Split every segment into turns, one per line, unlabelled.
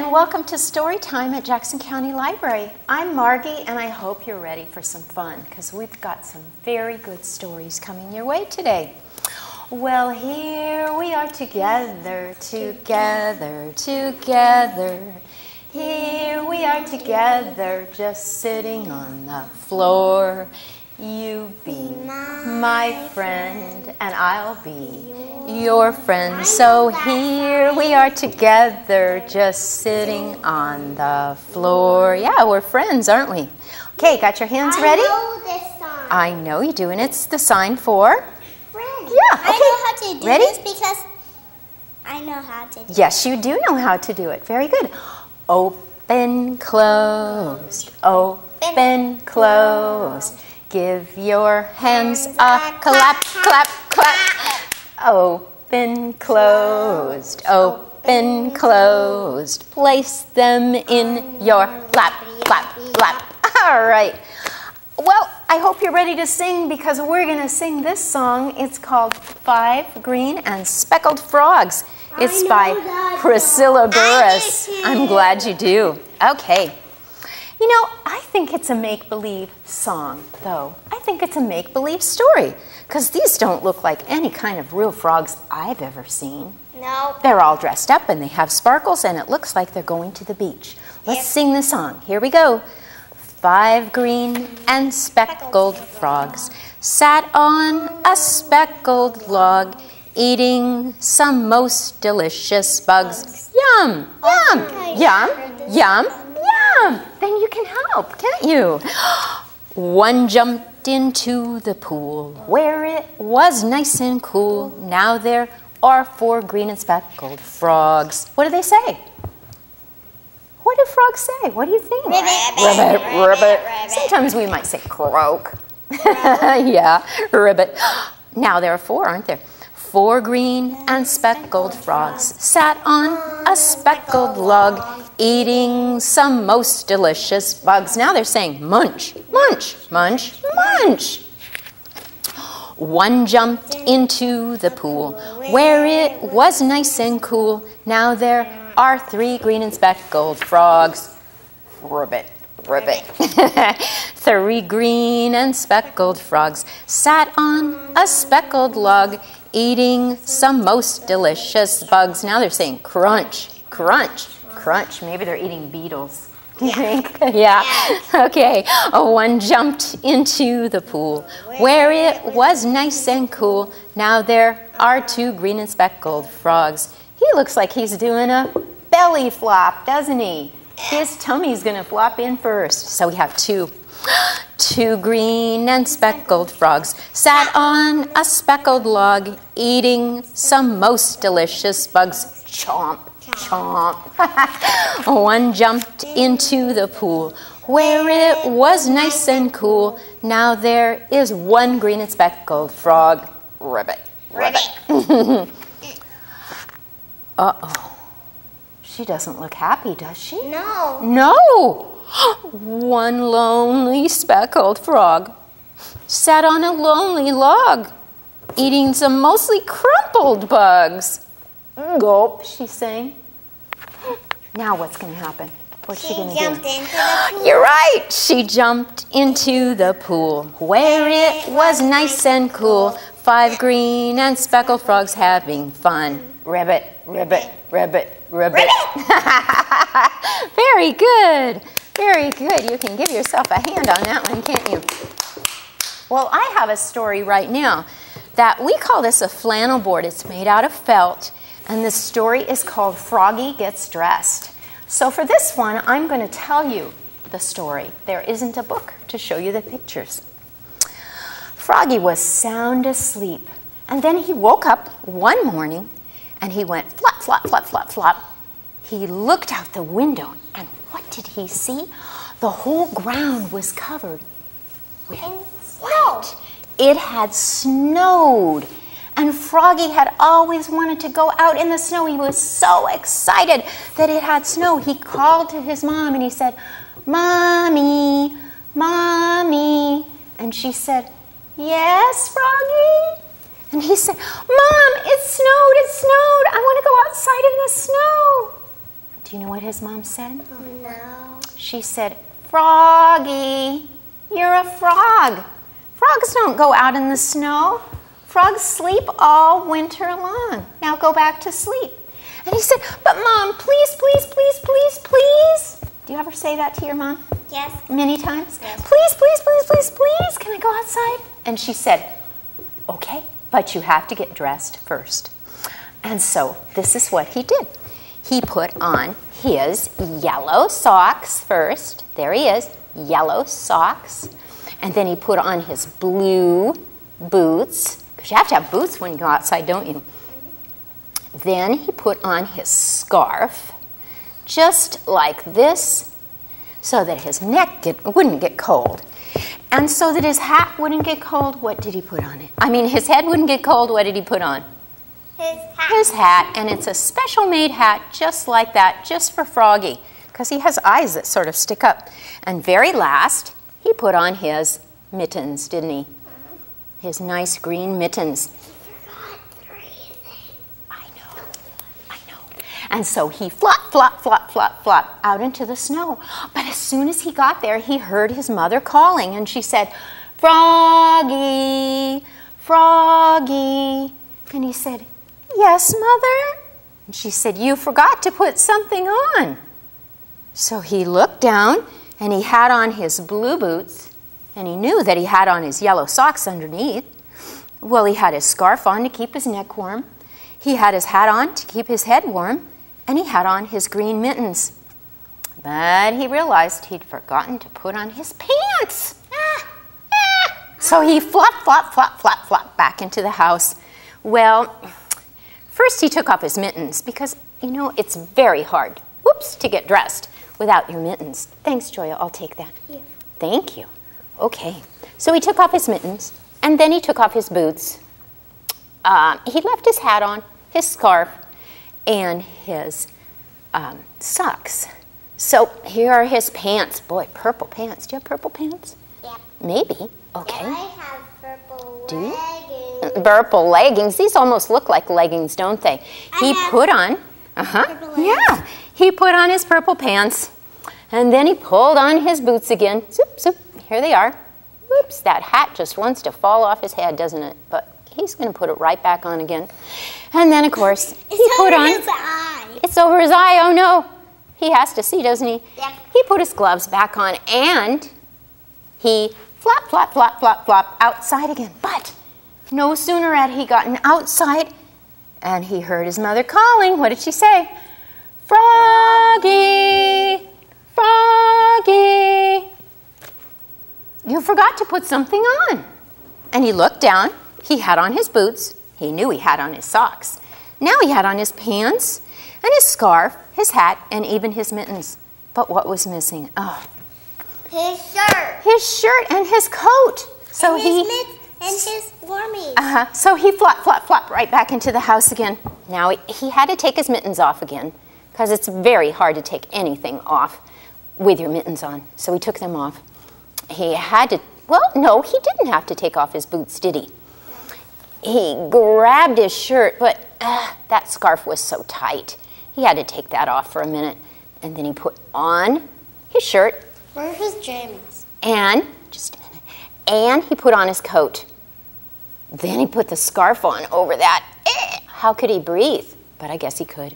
and welcome to Story Time at Jackson County Library. I'm Margie, and I hope you're ready for some fun because we've got some very good stories coming your way today. Well, here we are together, together, together. Here we are together, just sitting on the floor. You be my friend, and I'll be your friend. So here we are together, just sitting on the floor. Yeah, we're friends, aren't we? Okay, got your hands ready?
I know this sign.
I know you do, and it's the sign for?
Friend.
Yeah, okay.
I know how to do
Ready?
this because I know how to do it.
Yes, you do know how to do it. Very good. Open, closed, open, closed. Give your hands a clap, clap, clap. Open, closed, open, closed. Place them in your lap, lap, lap. All right. Well, I hope you're ready to sing because we're going to sing this song. It's called 5 Green and Speckled Frogs. It's by Priscilla Burris. I'm glad you do. Okay. You know, I think it's a make-believe song, though. I think it's a make-believe story because these don't look like any kind of real frogs I've ever seen.
No.
They're all dressed up and they have sparkles and it looks like they're going to the beach. Let's sing the song. Here we go. 5 green and speckled frogs sat on a speckled log, eating some most delicious bugs. Yum, yum, yum, yum, yum. Then you can help, can't you? One jumped into the pool where it was nice and cool. Now there are 4 green and speckled frogs. What do they say? What do frogs say? What do you think?
Ribbit.
Ribbit, ribbit.
Ribbit.
Sometimes we might say croak. Yeah, ribbit. Now there are 4, aren't there? 4 green and speckled frogs sat on a speckled log, eating some most delicious bugs. Now they're saying munch, munch, munch, munch. One jumped into the pool where it was nice and cool. Now there are 3 green and speckled frogs. Ribbit, ribbit. 3 green and speckled frogs sat on a speckled log, eating some most delicious bugs. Now they're saying crunch, crunch, crunch. Maybe they're eating beetles. Do you think? Yeah. Okay. One jumped into the pool where it was nice and cool. Now there are 2 green and speckled frogs. He looks like he's doing a belly flop, doesn't he? His tummy's going to flop in first. So we have 2. 2 green and speckled frogs sat on a speckled log, eating some most delicious bugs. Chomp, chomp. One jumped into the pool where it was nice and cool. Now there is 1 green and speckled frog. Ribbit, ribbit. Uh-oh. She doesn't look happy, does she?
No.
No. 1 lonely speckled frog sat on a lonely log, eating some mostly crumpled bugs. Gulp, she's saying. Now what's going to happen? What's she going to do?
Jumped into the pool.
You're right. She jumped into the pool where it was nice and cool. 5 green and speckled frogs having fun. Ribbit, ribbit, ribbit, ribbit. Very good. Very good. You can give yourself a hand on that one, can't you? Well, I have a story right now that we call this a flannel board. It's made out of felt, and the story is called Froggy Gets Dressed. So for this one, I'm going to tell you the story. There isn't a book to show you the pictures. Froggy was sound asleep, and then he woke up one morning, and he went flop, flop, flop, flop, flop. He looked out the window, and what did he see? The whole ground was covered with white. It had snowed, and Froggy had always wanted to go out in the snow. He was so excited that it had snow. He called to his mom, and he said, "Mommy, Mommy." And she said, "Yes, Froggy?" And he said, "Mom, it snowed, it snowed. I want to go outside in the snow." Do you know what his mom said?
No.
She said, Froggy, you're a frog. Frogs don't go out in the snow. Frogs sleep all winter long. Now go back to sleep. And he said, but Mom, please, please, please, please, please. Do you ever say that to your mom?
Yes.
Many times?
Yes.
Please, please, please, please, please, can I go outside? And she said, okay, but you have to get dressed first. And so this is what he did. He put on his yellow socks first. There he is, yellow socks. And then he put on his blue boots, because you have to have boots when you go outside, don't you? Then he put on his scarf, just like this, so that his neck wouldn't get cold. And so that his hat wouldn't get cold, what did he put on it? I mean, his head wouldn't get cold, what did he put on?
His hat.
His hat, and it's a special made hat just like that, just for Froggy, because he has eyes that sort of stick up. And very last, he put on his mittens, didn't he? His nice green mittens. I know. And so he flop, flop, flop, flop, flop out into the snow. But as soon as he got there, he heard his mother calling, and she said, Froggy, Froggy. And he said, yes, Mother. And she said, you forgot to put something on. So he looked down, and he had on his blue boots, and he knew that he had on his yellow socks underneath. Well, he had his scarf on to keep his neck warm. He had his hat on to keep his head warm, and he had on his green mittens. But he realized he'd forgotten to put on his pants. So he flop, flop, flop, flop, flop back into the house. Well, first he took off his mittens because, you know, it's very hard, whoops, to get dressed without your mittens. Thanks, Joya, I'll take that.
Yeah.
Thank you. Okay, so he took off his mittens, and then he took off his boots. He left his hat on, his scarf, and his socks. So here are his pants. Boy, purple pants. Do you have purple pants?
Yep.
Maybe. Okay.
I have purple
Do you?
leggings.
Purple leggings. These almost look like leggings, don't they? He
have
put on,
purple leggings.
yeah. He put on his purple pants, and then he pulled on his boots again. Zoop, zoop. Here they are. Whoops, that hat just wants to fall off his head, doesn't it? But he's going to put it right back on again. And then, of course, he put on...
His eye.
It's over his eye, oh no. He has to see, doesn't he?
Yep.
He put his gloves back on, and he flop, flop, flop, flop, flop outside again. But no sooner had he gotten outside, and he heard his mother calling. What did she say? Froggy, Froggy. You forgot to put something on. And he looked down. He had on his boots. He knew he had on his socks. Now he had on his pants and his scarf, his hat, and even his mittens. But what was missing? Oh,
His shirt.
his shirt and his coat. So
and his mitts and his warmies.
So he flop, flop, flop right back into the house again. Now he had to take his mittens off again because it's very hard to take anything off with your mittens on. So he took them off. He had to, well, no, he didn't have to take off his boots, did he? He grabbed his shirt, but that scarf was so tight. He had to take that off for a minute. And then he put on his shirt.
Where's his jammies?
And, just a minute, and he put on his coat. Then he put the scarf on over that. How could he breathe? But I guess he could.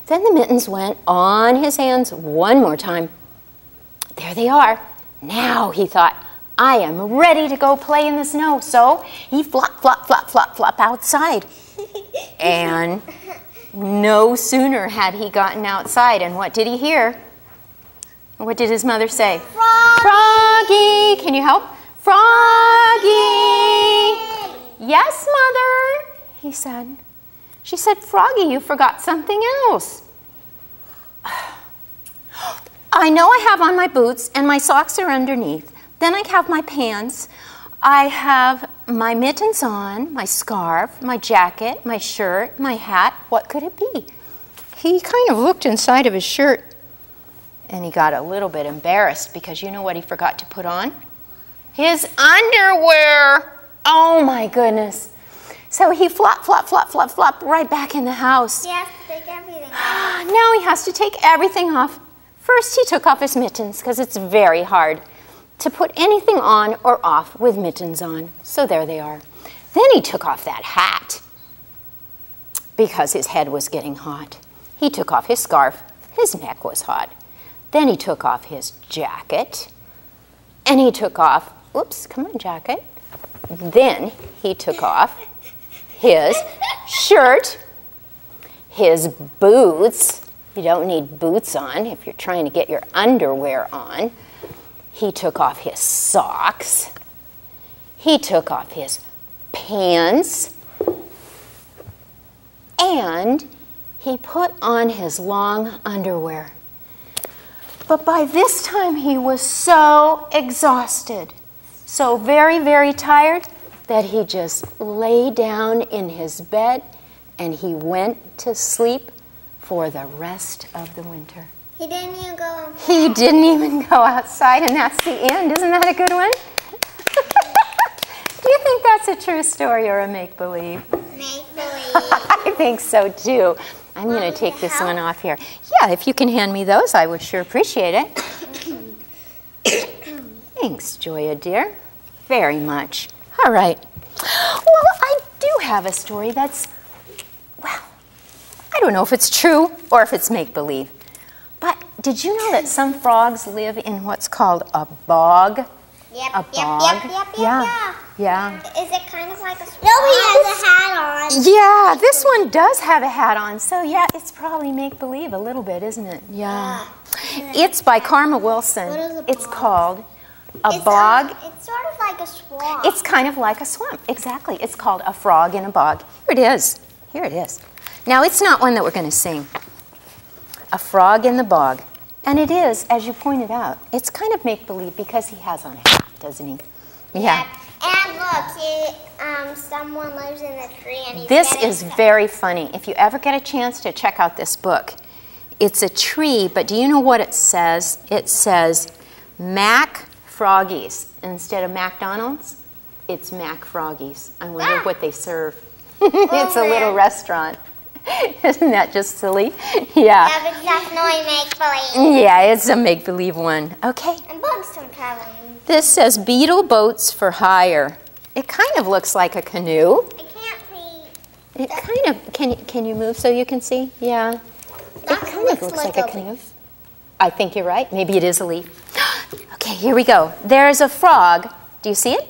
Then the mittens went on his hands one more time. There they are. Now, he thought, I am ready to go play in the snow. So he flop, flop, flop, flop, flop outside. And no sooner had he gotten outside, and what did he hear? What did his mother say?
Froggy.
Froggy, can you help? Froggy. Yes, Mother, he said. She said, Froggy, you forgot something else. I know I have on my boots and my socks are underneath. Then I have my pants. I have my mittens on, my scarf, my jacket, my shirt, my hat. What could it be? He kind of looked inside of his shirt and he got a little bit embarrassed because you know what he forgot to put on? His underwear. Oh my goodness. So he flop, flop, flop, flop, flop right back in the house.
Yes, take everything everything off.
Now he has to take everything off. First, he took off his mittens because it's very hard to put anything on or off with mittens on. So there they are. Then he took off that hat because his head was getting hot. He took off his scarf. His neck was hot. Then he took off his jacket. And he took off, oops, come on, jacket. Then he took off his shirt, his boots. You don't need boots on if you're trying to get your underwear on. He took off his socks. He took off his pants. And he put on his long underwear. But by this time he was so exhausted, so very, very tired, that he just lay down in his bed and he went to sleep for the rest of the winter.
He didn't even go outside.
He didn't even go outside, and that's the end. Isn't that a good one? Do you think that's a true story or a make-believe?
Make-believe.
I think so too. I'm going to take this one off here. Yeah, if you can hand me those, I would sure appreciate it. Thanks, Joya, dear. Very much. All right. Well, I do have a story that's, well, I don't know if it's true or if it's make-believe. But did you know that some frogs live in what's called a bog?
Yep,
A bog? Yeah.
Is it kind of like a swamp? No, he has a hat on.
Yeah, this one does have a hat on. So yeah, it's probably make-believe a little bit, isn't it? Yeah. It's by Karma Wilson.
What is a
It's
bog?
called a bog.
It's sort of like a swamp.
It's kind of like a swamp. Exactly. It's called a frog in a bog. Here it is. Here it is. Now, it's not one that we're going to sing. A frog in the bog. And it is, as you pointed out, it's kind of make-believe because he has on a hat, doesn't he? Yeah.
And look, someone lives in the tree and he's
This
getting
is very funny. If you ever get a chance to check out this book, it's a tree, but do you know what it says? It says Mac Froggies. Instead of McDonald's, it's Mac Froggies. I wonder what they serve. It's a little restaurant. Isn't that just silly? Yeah.
Yeah, but definitely make-believe.
Yeah, it's a make-believe one. Okay.
And bugs don't travel.
This says Beetle Boats for Hire. It kind of looks like a canoe.
I can't see.
It kind of, can you move so you can see? Yeah. It kind of looks like a canoe. I think you're right. Maybe it is a leaf. Okay, here we go. There's a frog. Do you see it?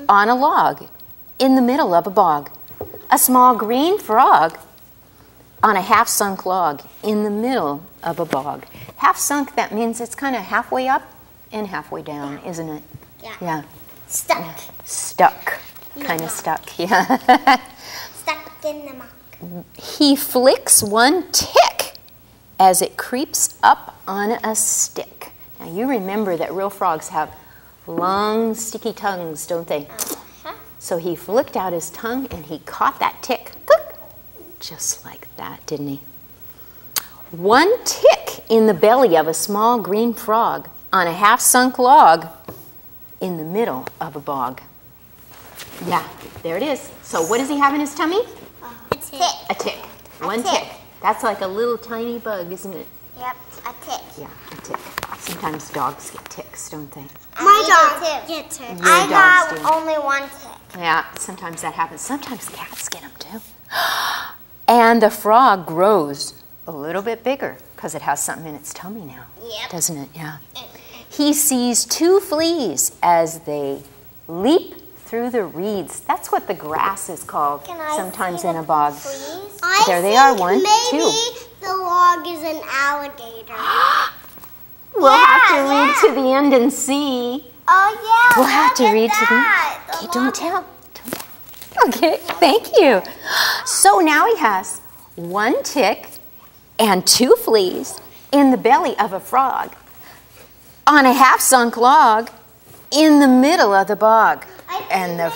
On a log in the middle of a bog. A small green frog on a half-sunk log in the middle of a bog. Half-sunk, that means it's kind of halfway up and halfway down, isn't it?
Yeah.
Yeah.
Stuck.
Stuck. Kind of stuck, yeah.
Stuck in the muck.
He flicks one tick as it creeps up on a stick. Now you remember that real frogs have long, sticky tongues, don't they? So he flicked out his tongue and he caught that tick. Just like that, didn't he? One tick in the belly of a small green frog on a half-sunk log in the middle of a bog. Yeah, there it is. So what does he have in his tummy?
A tick.
A tick. One tick. That's like a little tiny bug, isn't it?
Yep, a tick.
Yeah, a tick. Sometimes dogs get ticks, don't they?
My dog gets it. I got only one tick.
Yeah, sometimes that happens. Sometimes cats get them too. And the frog grows a little bit bigger because it has something in its tummy now.
Yep.
Doesn't it? Yeah. He sees two fleas as they leap through the reeds. That's what the grass is called sometimes in a bog. There they are, one, two.
Maybe the log is an alligator.
We'll have to read to the end and see.
Oh, yeah.
We'll have to read to the end. Okay, don't tell. Okay, thank you. So now he has one tick and two fleas in the belly of a frog on a half-sunk log in the middle of the bog. And the